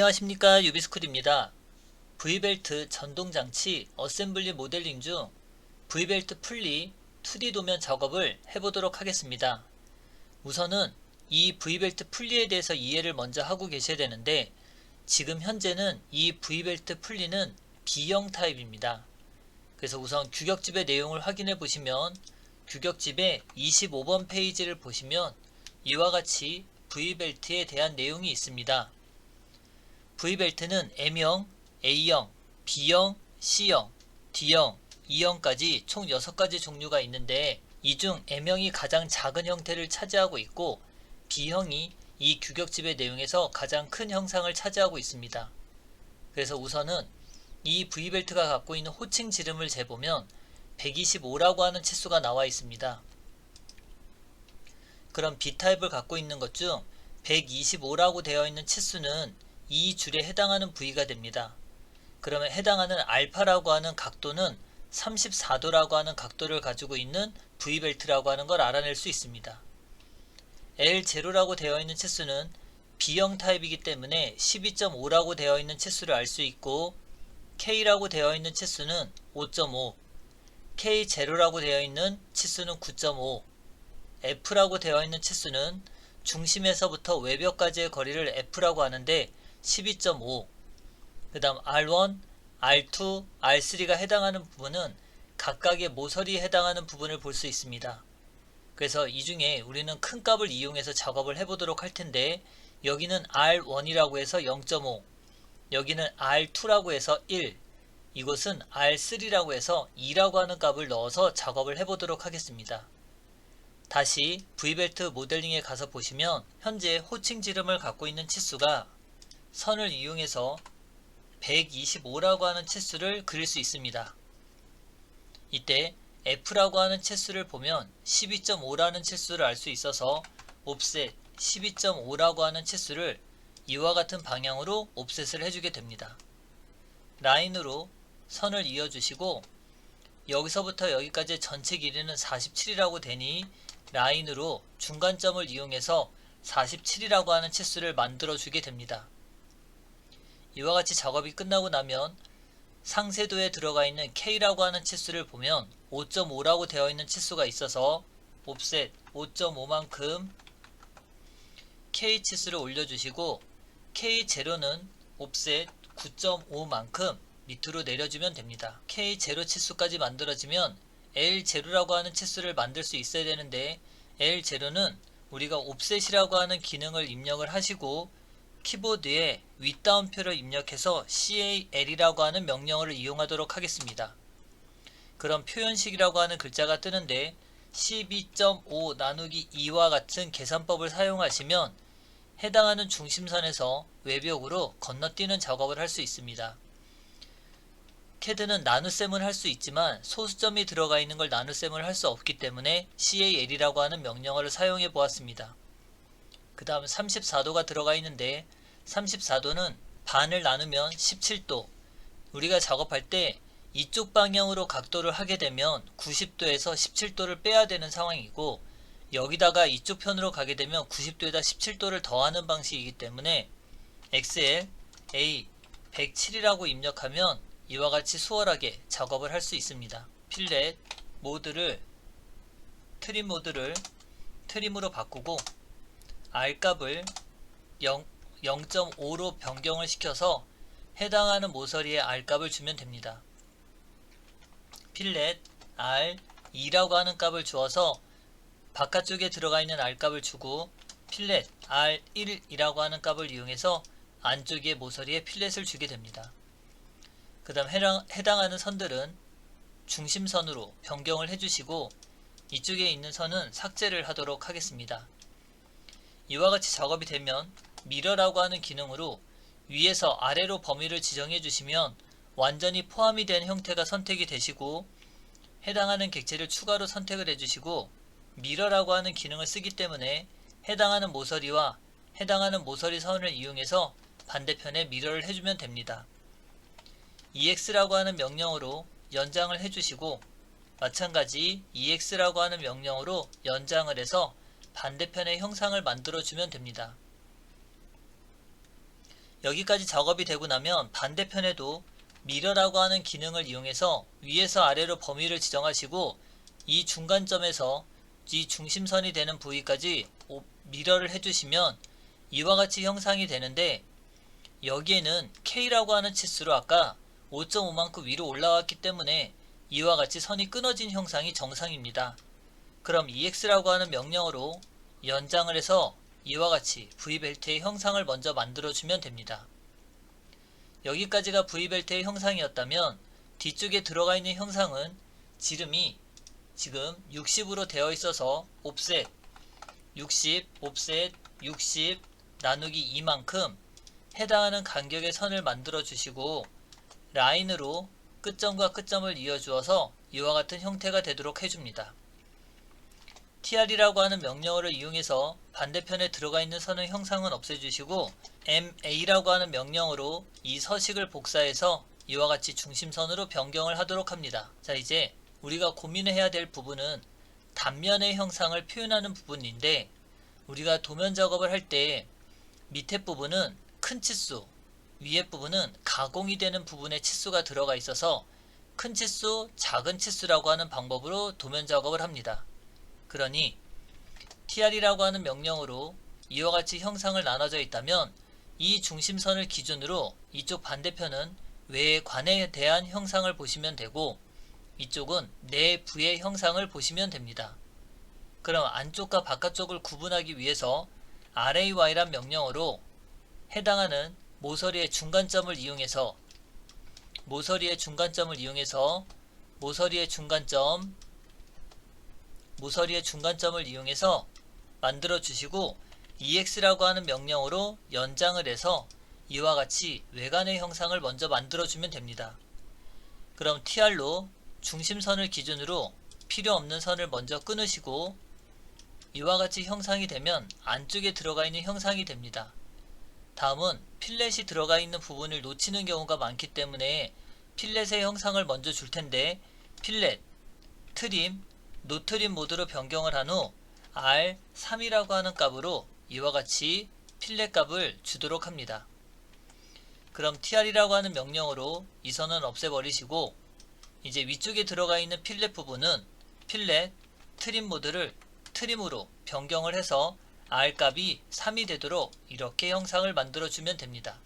안녕하십니까, 유비스쿨입니다. V벨트 전동장치 어셈블리 모델링 중 V벨트 풀리 2D 도면 작업을 해보도록 하겠습니다. 우선은 이 V벨트 풀리에 대해서 이해를 먼저 하고 계셔야 되는데, 지금 현재는 이 V벨트 풀리는 B형 타입입니다. 그래서 우선 규격집의 내용을 확인해 보시면, 규격집의 25번 페이지를 보시면 이와 같이 V벨트에 대한 내용이 있습니다. V벨트는 M형, A형, B형, C형, D형, E형까지 총 6가지 종류가 있는데, 이 중 M형이 가장 작은 형태를 차지하고 있고, B형이 이 규격집의 내용에서 가장 큰 형상을 차지하고 있습니다. 그래서 우선은 이 V벨트가 갖고 있는 호칭 지름을 재보면 125라고 하는 치수가 나와 있습니다. 그럼 B타입을 갖고 있는 것 중 125라고 되어 있는 치수는 이 줄에 해당하는 부위가 됩니다. 그러면 해당하는 알파라고 하는 각도는 34도라고 하는 각도를 가지고 있는 V벨트라고 하는 걸 알아낼 수 있습니다. L0라고 되어 있는 치수는 B형 타입이기 때문에 12.5라고 되어 있는 치수를 알 수 있고, K라고 되어 있는 치수는 5.5, K0라고 되어 있는 치수는 9.5, F라고 되어 있는 치수는 중심에서부터 외벽까지의 거리를 F라고 하는데 12.5, 그 다음 R1, R2, R3가 해당하는 부분은 각각의 모서리에 해당하는 부분을 볼 수 있습니다. 그래서 이 중에 우리는 큰 값을 이용해서 작업을 해보도록 할 텐데, 여기는 R1이라고 해서 0.5, 여기는 R2라고 해서 1, 이곳은 R3라고 해서 2라고 하는 값을 넣어서 작업을 해보도록 하겠습니다. 다시 V벨트 모델링에 가서 보시면 현재 호칭 지름을 갖고 있는 치수가 선을 이용해서 125라고 하는 치수를 그릴 수 있습니다. 이때 F라고 하는 치수를 보면 12.5라는 치수를 알 수 있어서 옵셋 12.5라고 하는 치수를 이와 같은 방향으로 옵셋을 해주게 됩니다. 라인으로 선을 이어주시고, 여기서부터 여기까지 전체 길이는 47이라고 되니 라인으로 중간점을 이용해서 47이라고 하는 치수를 만들어 주게 됩니다. 이와 같이 작업이 끝나고 나면 상세도에 들어가 있는 K라고 하는 치수를 보면 5.5라고 되어 있는 치수가 있어서 옵셋 5.5만큼 K 치수를 올려주시고, K0는 옵셋 9.5만큼 밑으로 내려주면 됩니다. K0 치수까지 만들어지면 L0라고 하는 치수를 만들 수 있어야 되는데, L0는 우리가 옵셋이라고 하는 기능을 입력을 하시고 키보드에 윗다운표를 입력해서 CAL이라고 하는 명령어를 이용하도록 하겠습니다. 그럼 표현식이라고 하는 글자가 뜨는데 12.5 나누기 2와 같은 계산법을 사용하시면 해당하는 중심선에서 외벽으로 건너뛰는 작업을 할 수 있습니다. CAD는 나눗셈을 할 수 있지만 소수점이 들어가 있는 걸 나눗셈을 할 수 없기 때문에 CAL이라고 하는 명령어를 사용해 보았습니다. 그 다음 34도가 들어가 있는데, 34도는 반을 나누면 17도, 우리가 작업할 때 이쪽 방향으로 각도를 하게 되면 90도에서 17도를 빼야 되는 상황이고, 여기다가 이쪽 편으로 가게 되면 90도에다 17도를 더하는 방식이기 때문에 XL A 107이라고 입력하면 이와 같이 수월하게 작업을 할 수 있습니다. 필렛 모드를 트림 모드를 트림으로 바꾸고 R값을 0.5로 변경을 시켜서 해당하는 모서리에 R값을 주면 됩니다. 필렛 R2라고 하는 값을 주어서 바깥쪽에 들어가 있는 R값을 주고, 필렛 R1이라고 하는 값을 이용해서 안쪽의 모서리에 필렛을 주게 됩니다. 그 다음 해당하는 선들은 중심선으로 변경을 해주시고, 이쪽에 있는 선은 삭제를 하도록 하겠습니다. 이와 같이 작업이 되면 미러라고 하는 기능으로 위에서 아래로 범위를 지정해 주시면 완전히 포함이 된 형태가 선택이 되시고, 해당하는 객체를 추가로 선택을 해주시고, 미러라고 하는 기능을 쓰기 때문에 해당하는 모서리와 해당하는 모서리 선을 이용해서 반대편에 미러를 해주면 됩니다. EX라고 하는 명령어로 연장을 해주시고, 마찬가지 EX라고 하는 명령어로 연장을 해서 반대편의 형상을 만들어 주면 됩니다. 여기까지 작업이 되고 나면 반대편에도 미러라고 하는 기능을 이용해서 위에서 아래로 범위를 지정하시고 이 중간점에서 이 중심선이 되는 부위까지 미러를 해주시면 이와 같이 형상이 되는데, 여기에는 K라고 하는 치수로 아까 5.5만큼 위로 올라왔기 때문에 이와 같이 선이 끊어진 형상이 정상입니다. 그럼 EX라고 하는 명령어로 연장을 해서 이와 같이 V벨트의 형상을 먼저 만들어주면 됩니다. 여기까지가 V벨트의 형상이었다면 뒤쪽에 들어가 있는 형상은 지름이 지금 60으로 되어 있어서 옵셋 60, 옵셋 60 나누기 2만큼 해당하는 간격의 선을 만들어 주시고 라인으로 끝점과 끝점을 이어주어서 이와 같은 형태가 되도록 해줍니다. tr이라고 하는 명령어를 이용해서 반대편에 들어가 있는 선의 형상은 없애주시고 ma라고 하는 명령어로 이 서식을 복사해서 이와 같이 중심선으로 변경을 하도록 합니다. 자, 이제 우리가 고민해야 될 부분은 단면의 형상을 표현하는 부분인데, 우리가 도면 작업을 할 때 밑에 부분은 큰 치수, 위에 부분은 가공이 되는 부분에 치수가 들어가 있어서 큰 치수, 작은 치수라고 하는 방법으로 도면 작업을 합니다. 그러니 tr이라고 하는 명령으로 이와 같이 형상을 나눠져 있다면 이 중심선을 기준으로 이쪽 반대편은 외관에 대한 형상을 보시면 되고 이쪽은 내부의 형상을 보시면 됩니다. 그럼 안쪽과 바깥쪽을 구분하기 위해서 RAY란 명령어로 해당하는 모서리의 중간점을 이용해서 모서리의 중간점을 이용해서 만들어 주시고 EX라고 하는 명령어로 연장을 해서 이와 같이 외관의 형상을 먼저 만들어 주면 됩니다. 그럼 TR로 중심선을 기준으로 필요 없는 선을 먼저 끊으시고 이와 같이 형상이 되면 안쪽에 들어가 있는 형상이 됩니다. 다음은 필렛이 들어가 있는 부분을 놓치는 경우가 많기 때문에 필렛의 형상을 먼저 줄 텐데, 필렛, 트림, 노트림 모드로 변경을 한 후 R3이라고 하는 값으로 이와 같이 필렛 값을 주도록 합니다. 그럼 tr이라고 하는 명령어로 이 선은 없애버리시고 이제 위쪽에 들어가 있는 필렛 부분은 필렛, 트림 모드를 트림으로 변경을 해서 R 값이 3이 되도록 이렇게 형상을 만들어 주면 됩니다.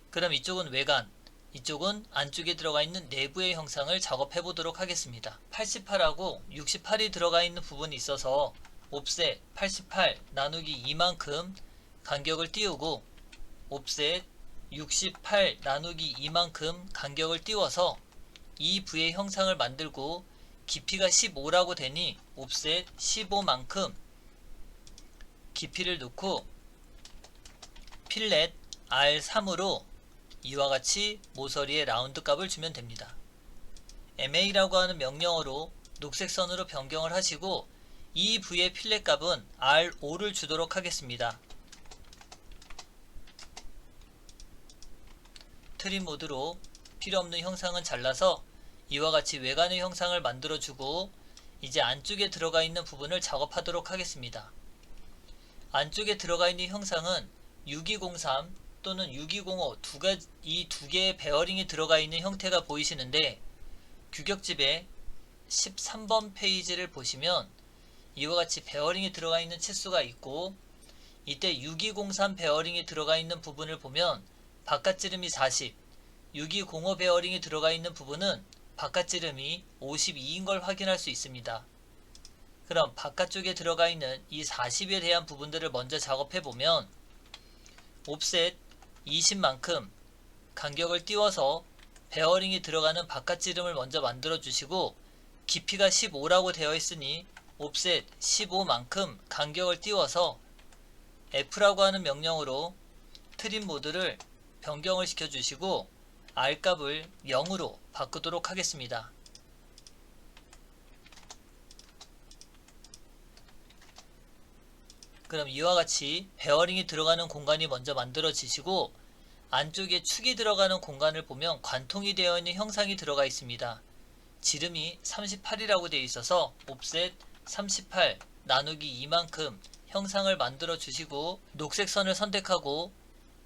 그럼 이쪽은 외관, 이쪽은 안쪽에 들어가 있는 내부의 형상을 작업해 보도록 하겠습니다. 88하고 68이 들어가 있는 부분이 있어서 옵셋 88 나누기 2만큼 간격을 띄우고 옵셋 68 나누기 2만큼 간격을 띄워서 이 부의 형상을 만들고 깊이가 15라고 되니 옵셋 15만큼 깊이를 놓고 필렛 R3으로 이와 같이 모서리의 라운드 값을 주면 됩니다. ma라고 하는 명령어로 녹색 선으로 변경을 하시고 이 부의 필렛 값은 R5를 주도록 하겠습니다. 트림 모드로 필요없는 형상은 잘라서 이와 같이 외관의 형상을 만들어주고 이제 안쪽에 들어가 있는 부분을 작업하도록 하겠습니다. 안쪽에 들어가 있는 형상은 6203 또는 6205 이 두 개의 베어링이 들어가 있는 형태가 보이시는데, 규격집에 13번 페이지를 보시면 이와 같이 베어링이 들어가 있는 치수가 있고, 이때 6203 베어링이 들어가 있는 부분을 보면 바깥지름이 40, 6205 베어링이 들어가 있는 부분은 바깥지름이 52인 걸 확인할 수 있습니다. 그럼 바깥쪽에 들어가 있는 이 40에 대한 부분들을 먼저 작업해 보면 옵셋 20만큼 간격을 띄워서 베어링이 들어가는 바깥지름을 먼저 만들어 주시고, 깊이가 15라고 되어 있으니 옵셋 15만큼 간격을 띄워서 F라고 하는 명령으로 트림 모드를 변경을 시켜 주시고 R 값을 0으로 바꾸도록 하겠습니다. 그럼 이와 같이 베어링이 들어가는 공간이 먼저 만들어지시고, 안쪽에 축이 들어가는 공간을 보면 관통이 되어 있는 형상이 들어가 있습니다. 지름이 38이라고 되어 있어서 옵셋 38 나누기 2만큼 형상을 만들어 주시고 녹색 선을 선택하고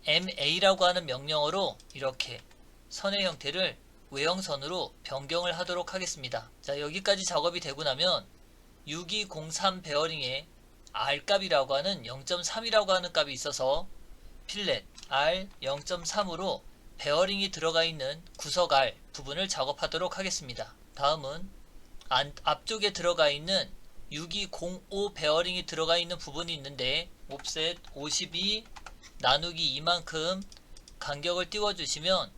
MA라고 하는 명령어로 이렇게 선의 형태를 외형선으로 변경을 하도록 하겠습니다. 자, 여기까지 작업이 되고 나면 6203 베어링에 R값이라고 하는 0.3이라고 하는 값이 있어서 필렛 R 0.3으로 베어링이 들어가 있는 구석 R 부분을 작업하도록 하겠습니다. 다음은 앞쪽에 들어가 있는 6205 베어링이 들어가 있는 부분이 있는데 옵셋 52 나누기 2만큼 간격을 띄워 주시면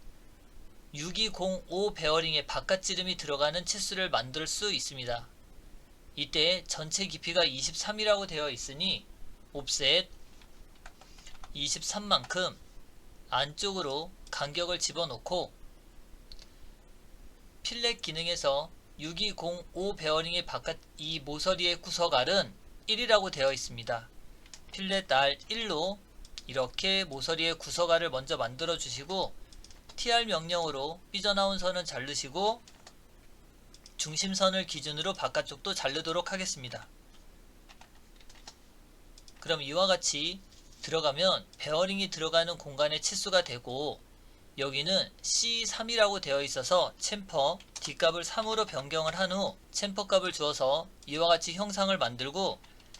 6205 베어링의 바깥 지름이 들어가는 치수를 만들 수 있습니다. 이때 전체 깊이가 23이라고 되어 있으니 옵셋 23만큼 안쪽으로 간격을 집어넣고 필렛 기능에서 6205 베어링의 바깥 이 모서리의 구석 R은 1이라고 되어 있습니다. 필렛 R 1로 이렇게 모서리의 구석 R을 먼저 만들어 주시고 TR 명령으로 삐져나온 선은 자르시고 중심선을 기준으로 바깥쪽도 자르도록 하겠습니다. 그럼 이와 같이 들어가면 베어링이 들어가는 공간의 치수가 되고 여기는 C3이라고 되어 있어서 챔퍼 D값을 3으로 변경을 한 후 챔퍼 값을 주어서 이와 같이 형상을 만들고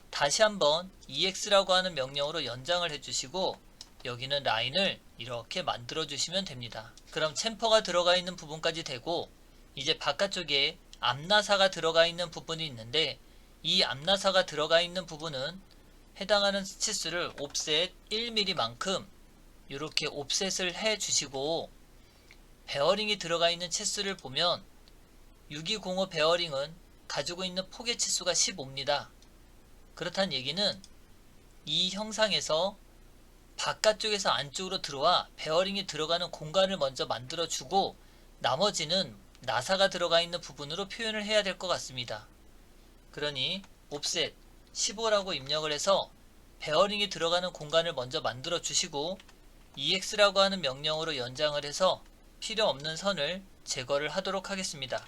다시 한번 EX라고 하는 명령으로 연장을 해주시고 여기는 라인을 이렇게 만들어 주시면 됩니다. 그럼 챔퍼가 들어가 있는 부분까지 되고 이제 바깥쪽에 앞나사가 들어가 있는 부분이 있는데 이 앞나사가 들어가 있는 부분은 해당하는 치수를 옵셋 1mm만큼 이렇게 옵셋을 해 주시고 베어링이 들어가 있는 치수를 보면 6205 베어링은 가지고 있는 폭의 치수가 15입니다. 그렇다는 얘기는 이 형상에서 바깥쪽에서 안쪽으로 들어와 베어링이 들어가는 공간을 먼저 만들어 주고 나머지는 나사가 들어가 있는 부분으로 표현을 해야 될 것 같습니다. 그러니 옵셋 15라고 입력을 해서 베어링이 들어가는 공간을 먼저 만들어 주시고 EX라고 하는 명령으로 연장을 해서 필요 없는 선을 제거를 하도록 하겠습니다.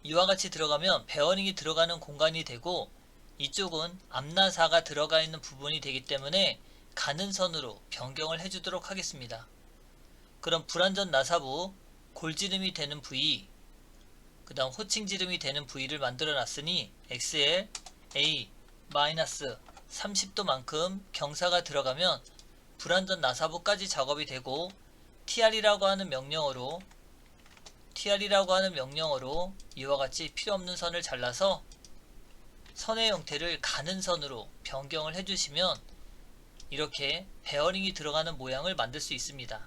이와 같이 들어가면 베어링이 들어가는 공간이 되고 이쪽은 앞나사가 들어가 있는 부분이 되기 때문에 가는 선으로 변경을 해주도록 하겠습니다. 그럼 불완전 나사부 골지름이 되는 부위 그 다음 호칭 지름이 되는 부위를 만들어 놨으니 XL A 30도만큼 경사가 들어가면 불완전 나사부까지 작업이 되고 TR이라고 하는 명령어로 이와 같이 필요 없는 선을 잘라서 선의 형태를 가는 선으로 변경을 해주시면 이렇게 베어링이 들어가는 모양을 만들 수 있습니다.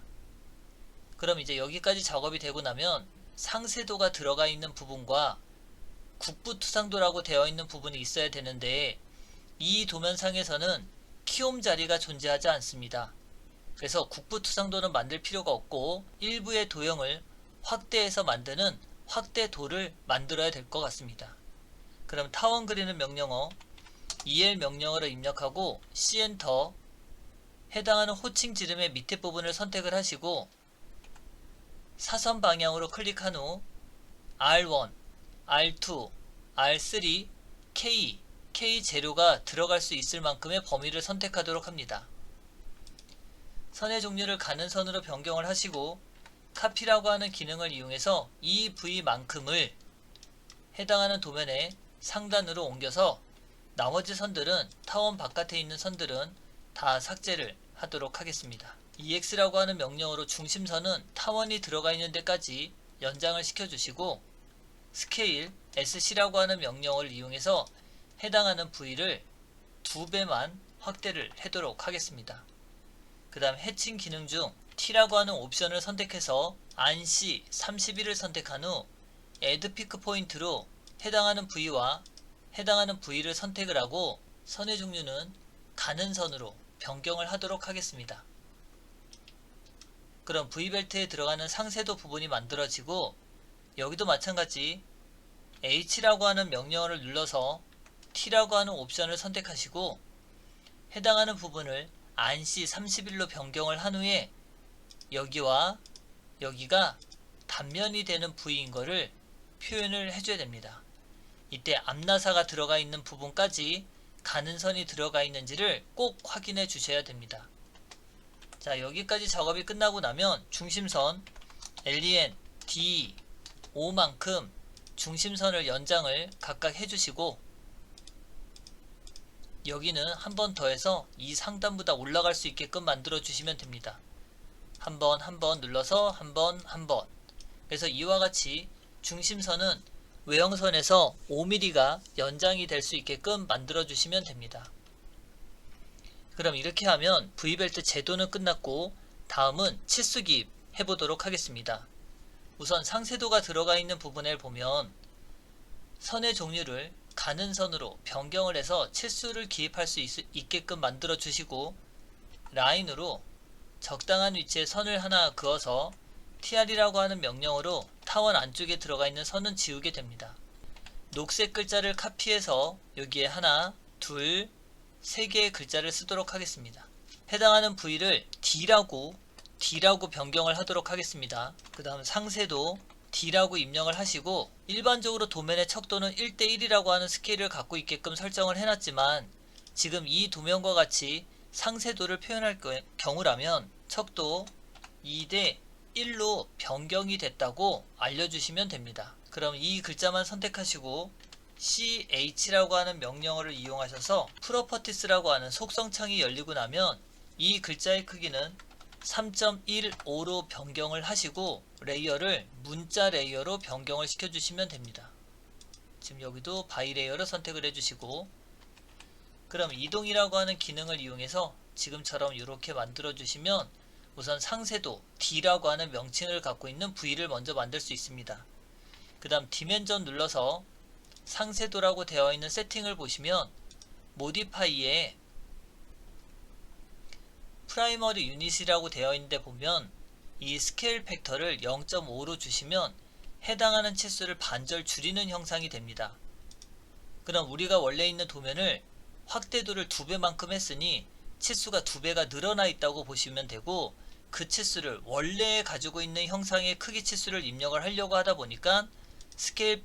그럼 이제 여기까지 작업이 되고 나면 상세도가 들어가 있는 부분과 국부투상도라고 되어 있는 부분이 있어야 되는데 이 도면상에서는 키움 자리가 존재하지 않습니다. 그래서 국부투상도는 만들 필요가 없고 일부의 도형을 확대해서 만드는 확대도를 만들어야 될 것 같습니다. 그럼 타원 그리는 명령어 EL 명령어로 입력하고 C엔터 해당하는 호칭 지름의 밑에 부분을 선택을 하시고 사선 방향으로 클릭한 후 R1, R2, R3, K 재료가 들어갈 수 있을 만큼의 범위를 선택하도록 합니다. 선의 종류를 가는 선으로 변경을 하시고 카피라고 하는 기능을 이용해서 이 부위만큼을 해당하는 도면의 상단으로 옮겨서 나머지 선들은 타원 바깥에 있는 선들은 다 삭제를 하도록 하겠습니다. EX라고 하는 명령으로 중심선은 타원이 들어가 있는 데까지 연장을 시켜주시고 스케일 SC라고 하는 명령어를 이용해서 해당하는 부위를 2배만 확대를 하도록 하겠습니다. 그 다음 해칭 기능 중 T라고 하는 옵션을 선택해서 안시 31을 선택한 후 Add Pick 포인트로 해당하는 부위와 해당하는 부위를 선택을 하고 선의 종류는 가는 선으로 변경을 하도록 하겠습니다. 그럼 V벨트에 들어가는 상세도 부분이 만들어지고 여기도 마찬가지 H라고 하는 명령어를 눌러서 T라고 하는 옵션을 선택하시고 해당하는 부분을 안시 31로 변경을 한 후에 여기와 여기가 단면이 되는 부위인 것을 표현을 해줘야 됩니다. 이때 앞나사가 들어가 있는 부분까지 가는 선이 들어가 있는지를 꼭 확인해 주셔야 됩니다. 자, 여기까지 작업이 끝나고 나면 중심선 LEN D5만큼 중심선을 연장을 각각 해주시고, 여기는 한 번 더해서 이 상단보다 올라갈 수 있게끔 만들어 주시면 됩니다. 한 번 눌러서 한 번. 그래서 이와 같이 중심선은 외형선에서 5mm가 연장이 될 수 있게끔 만들어 주시면 됩니다. 그럼 이렇게 하면 V벨트 제도는 끝났고, 다음은 치수 기입 해보도록 하겠습니다. 우선 상세도가 들어가 있는 부분을 보면 선의 종류를 가는 선으로 변경을 해서 치수를 기입할 수 있게끔 만들어 주시고, 라인으로 적당한 위치에 선을 하나 그어서 tr이라고 하는 명령으로 타원 안쪽에 들어가 있는 선은 지우게 됩니다. 녹색 글자를 카피해서 여기에 하나, 둘, 세 개의 글자를 쓰도록 하겠습니다. 해당하는 부위를 D라고 변경을 하도록 하겠습니다. 그 다음 상세도 D라고 입력을 하시고, 일반적으로 도면의 척도는 1:1이라고 하는 스케일을 갖고 있게끔 설정을 해놨지만, 지금 이 도면과 같이 상세도를 표현할 경우라면 척도 2:1로 변경이 됐다고 알려주시면 됩니다. 그럼 이 글자만 선택하시고 ch라고 하는 명령어를 이용하셔서 프로퍼티스라고 하는 속성 창이 열리고 나면 이 글자의 크기는 3.15로 변경을 하시고 레이어를 문자 레이어로 변경을 시켜주시면 됩니다. 지금 여기도 바이 레이어를 선택을 해주시고, 그럼 이동이라고 하는 기능을 이용해서 지금처럼 이렇게 만들어 주시면 우선 상세도 D라고 하는 명칭을 갖고 있는 부위를 먼저 만들 수 있습니다. 그 다음 디멘전 눌러서 상세도라고 되어 있는 세팅을 보시면 모디파이에 프라이머리 유닛이라고 되어 있는데 보면 이 스케일 팩터를 0.5로 주시면 해당하는 치수를 반절 줄이는 형상이 됩니다. 그럼 우리가 원래 있는 도면을 확대도를 2배만큼 했으니 치수가 2배가 늘어나 있다고 보시면 되고, 그 치수를 원래 가지고 있는 형상의 크기 치수를 입력을 하려고 하다 보니까 스케일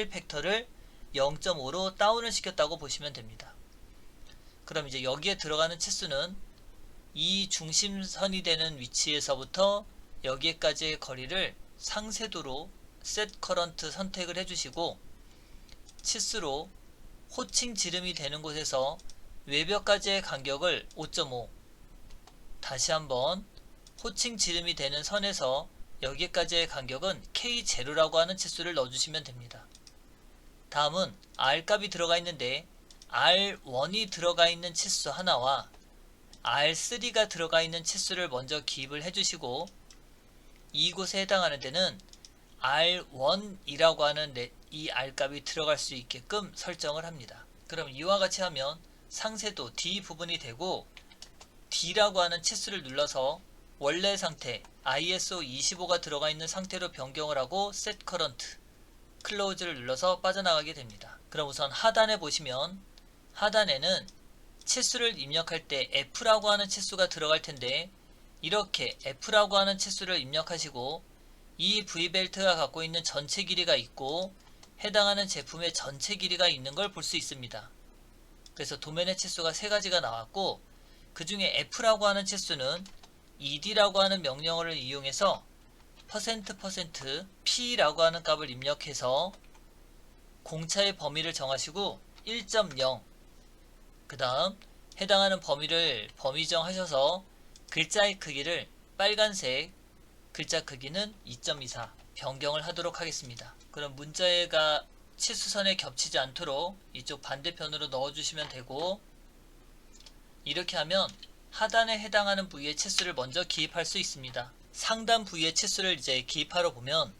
팩터를 0.5로 다운을 시켰다고 보시면 됩니다. 그럼 이제 여기에 들어가는 치수는 이 중심선이 되는 위치에서부터 여기까지의 거리를 상세도로 셋 커런트 선택을 해주시고, 치수로 호칭 지름이 되는 곳에서 외벽까지의 간격을 5.5, 다시 한번 호칭 지름이 되는 선에서 여기까지의 간격은 K0라고 하는 치수를 넣어주시면 됩니다. 다음은 R값이 들어가 있는데 R1이 들어가 있는 치수 하나와 R3가 들어가 있는 치수를 먼저 기입을 해주시고, 이곳에 해당하는 데는 R1이라고 하는 이 R값이 들어갈 수 있게끔 설정을 합니다. 그럼 이와 같이 하면 상세도 D 부분이 되고, D라고 하는 치수를 눌러서 원래 상태 ISO 25가 들어가 있는 상태로 변경을 하고 Set Current, 클로즈를 눌러서 빠져나가게 됩니다. 그럼 우선 하단에 보시면 하단에는 치수를 입력할 때 F라고 하는 치수가 들어갈 텐데, 이렇게 F라고 하는 치수를 입력하시고 이 V벨트가 갖고 있는 전체 길이가 있고 해당하는 제품의 전체 길이가 있는 걸 볼 수 있습니다. 그래서 도면의 치수가 세 가지가 나왔고, 그 중에 F라고 하는 치수는 ED라고 하는 명령어를 이용해서 %P라고 하는 값을 입력해서 공차의 범위를 정하시고 1.0, 그 다음 해당하는 범위 정하셔서 글자의 크기를 빨간색, 글자 크기는 2.24 변경을 하도록 하겠습니다. 그럼 문자가 치수선에 겹치지 않도록 이쪽 반대편으로 넣어주시면 되고, 이렇게 하면 하단에 해당하는 부위의 치수를 먼저 기입할 수 있습니다. 상단 부위의 치수를 이제 기입하러 보면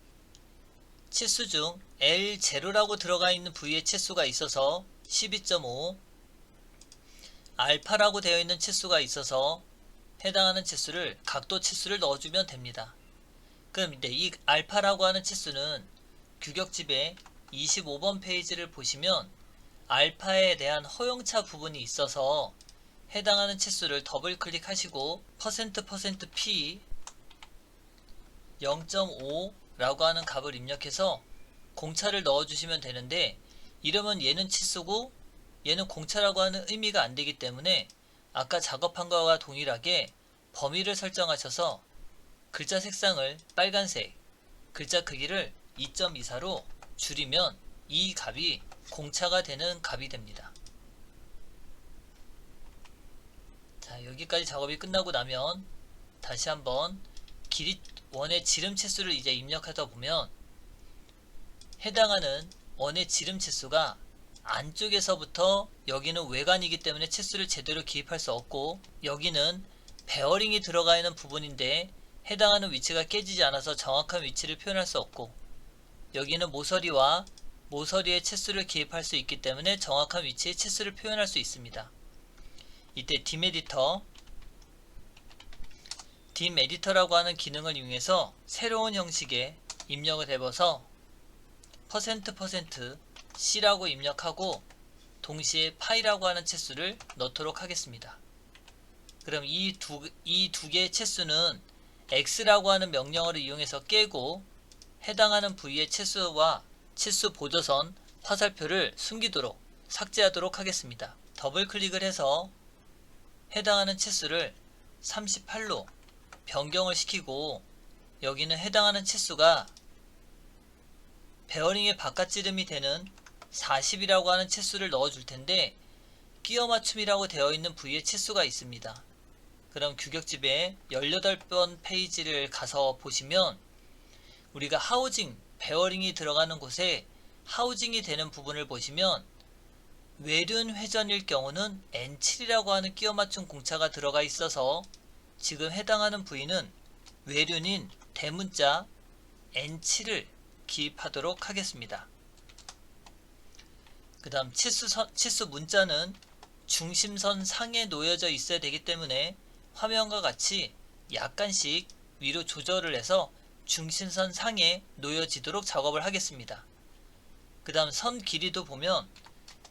치수 중 L0라고 들어가 있는 부위의 치수가 있어서 12.5, 알파라고 되어 있는 치수가 있어서 해당하는 치수를 각도 치수를 넣어주면 됩니다. 그럼 이제 이 알파라고 하는 치수는 규격집의 25번 페이지를 보시면 알파에 대한 허용차 부분이 있어서 해당하는 치수를 더블 클릭하시고 %P 0.5라고 하는 값을 입력해서 공차를 넣어주시면 되는데, 이러면 얘는 치수고 얘는 공차라고 하는 의미가 안 되기 때문에 아까 작업한 거와 동일하게 범위를 설정하셔서 글자 색상을 빨간색, 글자 크기를 2.24로 줄이면 이 값이 공차가 되는 값이 됩니다. 자, 여기까지 작업이 끝나고 나면 다시 한번 길이 원의 지름 치수를 이제 입력하다 보면 해당하는 원의 지름 치수가 안쪽에서부터, 여기는 외관이기 때문에 치수를 제대로 기입할 수 없고, 여기는 베어링이 들어가 있는 부분인데 해당하는 위치가 깨지지 않아서 정확한 위치를 표현할 수 없고, 여기는 모서리와 모서리의 치수를 기입할 수 있기 때문에 정확한 위치의 치수를 표현할 수 있습니다. 이때 dim 에디터라고 하는 기능을 이용해서 새로운 형식의 입력을 해봐서 %C라고 입력하고 동시에 파이라고 하는 치수를 넣도록 하겠습니다. 그럼 이 두 개의 치수는 x라고 하는 명령어를 이용해서 깨고 해당하는 부위의 치수와 치수 보조선 화살표를 숨기도록 삭제하도록 하겠습니다. 더블 클릭을 해서 해당하는 치수를 38로 변경을 시키고, 여기는 해당하는 치수가 베어링의 바깥지름이 되는 40이라고 하는 치수를 넣어줄 텐데 끼워 맞춤이라고 되어 있는 부위의 치수가 있습니다. 그럼 규격집에 18번 페이지를 가서 보시면 우리가 하우징, 베어링이 들어가는 곳에 하우징이 되는 부분을 보시면 외륜 회전일 경우는 N7이라고 하는 끼워 맞춤 공차가 들어가 있어서 지금 해당하는 부위는 외륜인 대문자 N7을 기입하도록 하겠습니다. 그 다음 치수 문자는 중심선 상에 놓여져 있어야 되기 때문에 화면과 같이 약간씩 위로 조절을 해서 중심선 상에 놓여지도록 작업을 하겠습니다. 그 다음 선 길이도 보면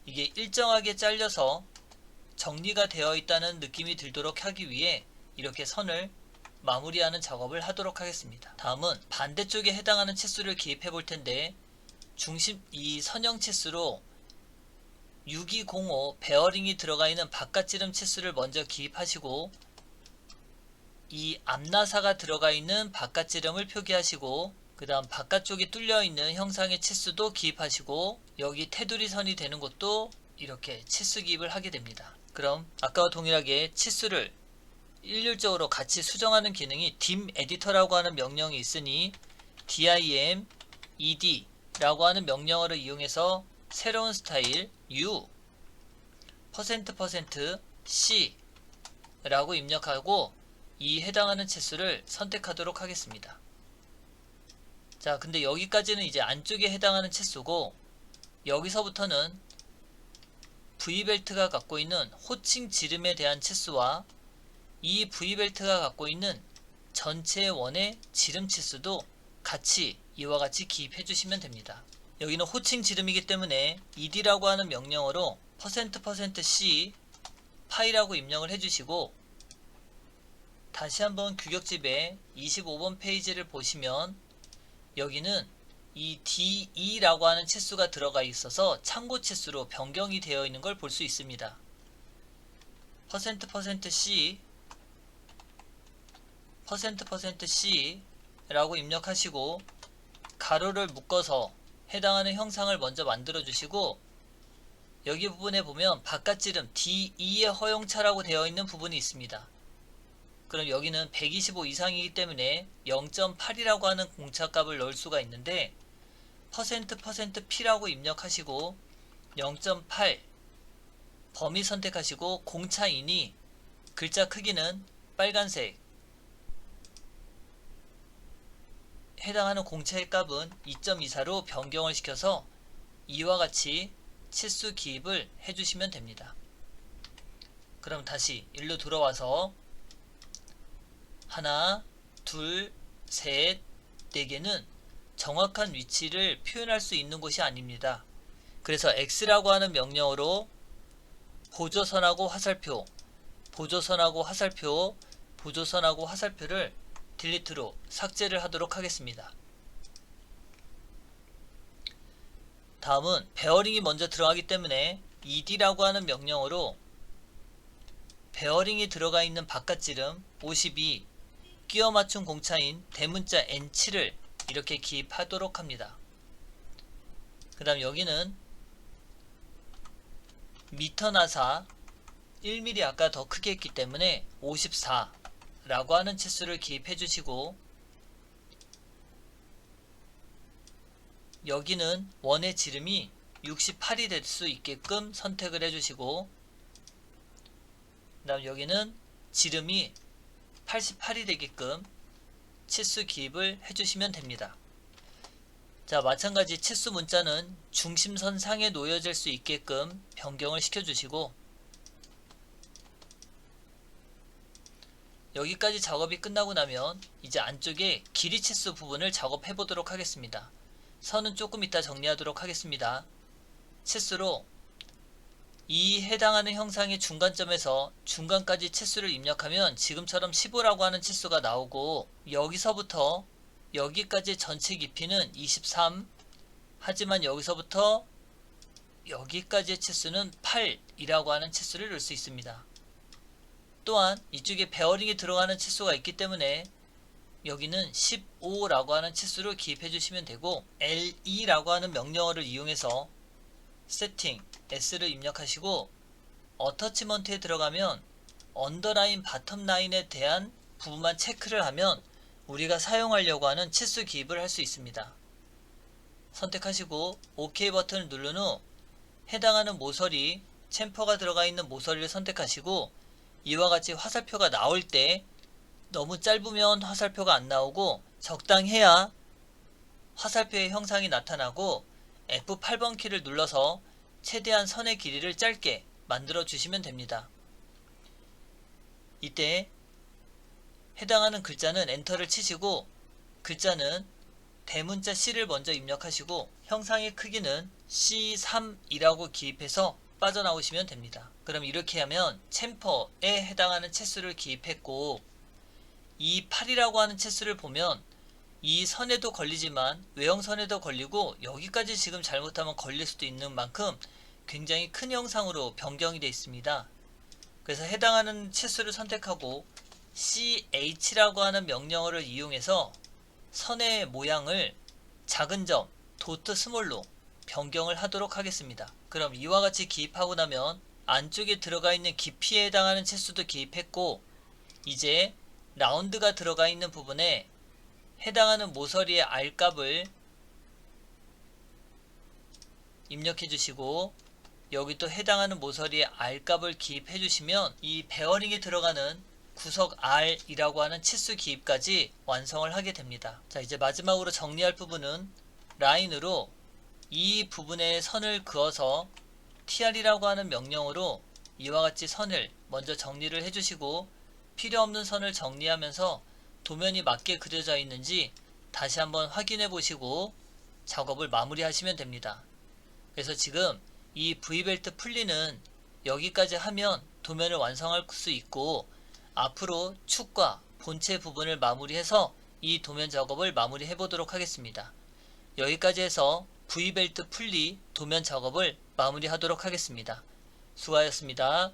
이게 일정하게 잘려서 정리가 되어 있다는 느낌이 들도록 하기 위해 이렇게 선을 마무리하는 작업을 하도록 하겠습니다. 다음은 반대쪽에 해당하는 치수를 기입해 볼 텐데, 이 선형 치수로 6205 베어링이 들어가 있는 바깥지름 치수를 먼저 기입하시고, 이 앞나사가 들어가 있는 바깥지름을 표기하시고, 그 다음 바깥쪽이 뚫려 있는 형상의 치수도 기입하시고, 여기 테두리 선이 되는 곳도 이렇게 치수 기입을 하게 됩니다. 그럼 아까와 동일하게 치수를 일률적으로 같이 수정하는 기능이 dim 에디터라고 하는 명령이 있으니 dim ed 라고 하는 명령어를 이용해서 새로운 스타일 u %C 라고 입력하고 이 해당하는 치수를 선택하도록 하겠습니다. 자, 근데 여기까지는 이제 안쪽에 해당하는 치수고, 여기서부터는 V벨트가 갖고 있는 호칭 지름에 대한 치수와 이 V벨트가 갖고 있는 전체 원의 지름 치수도 같이 이와 같이 기입해 주시면 됩니다. 여기는 호칭 지름이기 때문에 ed라고 하는 명령어로 %C 파이라고 입력을 해주시고, 다시 한번 규격집에 25번 페이지를 보시면 여기는 이 DE라고 하는 치수가 들어가 있어서 참고 치수로 변경이 되어 있는 걸 볼 수 있습니다. %C 라고 입력하시고 가로를 묶어서 해당하는 형상을 먼저 만들어 주시고, 여기 부분에 보면 바깥지름 DE의 허용차라고 되어 있는 부분이 있습니다. 그럼 여기는 125 이상이기 때문에 0.8이라고 하는 공차값을 넣을 수가 있는데 %P라고 입력하시고 0.8 범위 선택하시고 공차이니 글자 크기는 빨간색, 해당하는 공차의 값은 2.24로 변경을 시켜서 이와 같이 치수 기입을 해주시면 됩니다. 그럼 다시 일로 들어와서 하나, 둘, 셋, 네 개는 정확한 위치를 표현할 수 있는 곳이 아닙니다. 그래서 X라고 하는 명령어로 보조선하고 화살표, 보조선하고 화살표, 보조선하고 화살표를 딜리트로 삭제를 하도록 하겠습니다. 다음은 베어링이 먼저 들어가기 때문에 ed라고 하는 명령어로 베어링이 들어가 있는 바깥지름 52, 끼워 맞춘 공차인 대문자 N7을 이렇게 기입하도록 합니다. 그 다음 여기는 미터 나사 1mm 아까 더 크게 했기 때문에 54라고 하는 치수를 기입해 주시고, 여기는 원의 지름이 68이 될 수 있게끔 선택을 해주시고, 그 다음 여기는 지름이 88이 되게끔 치수 기입을 해주시면 됩니다. 자, 마찬가지 치수 문자는 중심선 상에 놓여질 수 있게끔 변경을 시켜주시고, 여기까지 작업이 끝나고 나면 이제 안쪽에 길이 치수 부분을 작업해 보도록 하겠습니다. 선은 조금 이따 정리하도록 하겠습니다. 치수로 이 해당하는 형상의 중간점에서 중간까지 치수를 입력하면 지금처럼 15라고 하는 치수가 나오고, 여기서부터 여기까지 전체 깊이는 23, 하지만 여기서부터 여기까지의 치수는 8이라고 하는 치수를 넣을 수 있습니다. 또한 이쪽에 베어링이 들어가는 치수가 있기 때문에 여기는 15라고 하는 치수를 기입해 주시면 되고, LE라고 하는 명령어를 이용해서 세팅 S를 입력하시고, 어터치먼트에 들어가면 언더라인 바텀 라인에 대한 부분만 체크를 하면 우리가 사용하려고 하는 치수 기입을 할 수 있습니다. 선택하시고 OK 버튼을 누른 후 해당하는 모서리, 챔퍼가 들어가 있는 모서리를 선택하시고, 이와 같이 화살표가 나올 때 너무 짧으면 화살표가 안 나오고 적당해야 화살표의 형상이 나타나고, F8번 키를 눌러서 최대한 선의 길이를 짧게 만들어 주시면 됩니다. 이때 해당하는 글자는 엔터를 치시고, 글자는 대문자 C를 먼저 입력하시고 형상의 크기는 C3이라고 기입해서 빠져나오시면 됩니다. 그럼 이렇게 하면 챔퍼에 해당하는 치수를 기입했고, 이 8이라고 하는 치수를 보면 이 선에도 걸리지만 외형선에도 걸리고, 여기까지 지금 잘못하면 걸릴 수도 있는 만큼 굉장히 큰 형상으로 변경이 되어 있습니다. 그래서 해당하는 치수를 선택하고 CH라고 하는 명령어를 이용해서 선의 모양을 작은 점 도트 스몰로 변경을 하도록 하겠습니다. 그럼 이와 같이 기입하고 나면 안쪽에 들어가 있는 깊이에 해당하는 치수도 기입했고, 이제 라운드가 들어가 있는 부분에 해당하는 모서리의 R값을 입력해 주시고, 여기 또 해당하는 모서리의 R값을 기입해 주시면 이 베어링이 들어가는 구석 R이라고 하는 치수 기입까지 완성을 하게 됩니다. 자, 이제 마지막으로 정리할 부분은 라인으로 이 부분에 선을 그어서 TR이라고 하는 명령어로 이와 같이 선을 먼저 정리를 해주시고, 필요없는 선을 정리하면서 도면이 맞게 그려져 있는지 다시 한번 확인해 보시고 작업을 마무리 하시면 됩니다. 그래서 지금 이 V벨트 풀리는 여기까지 하면 도면을 완성할 수 있고, 앞으로 축과 본체 부분을 마무리해서 이 도면 작업을 마무리 해 보도록 하겠습니다. 여기까지 해서 V벨트 풀리 도면 작업을 마무리 하도록 하겠습니다. 수고하셨습니다.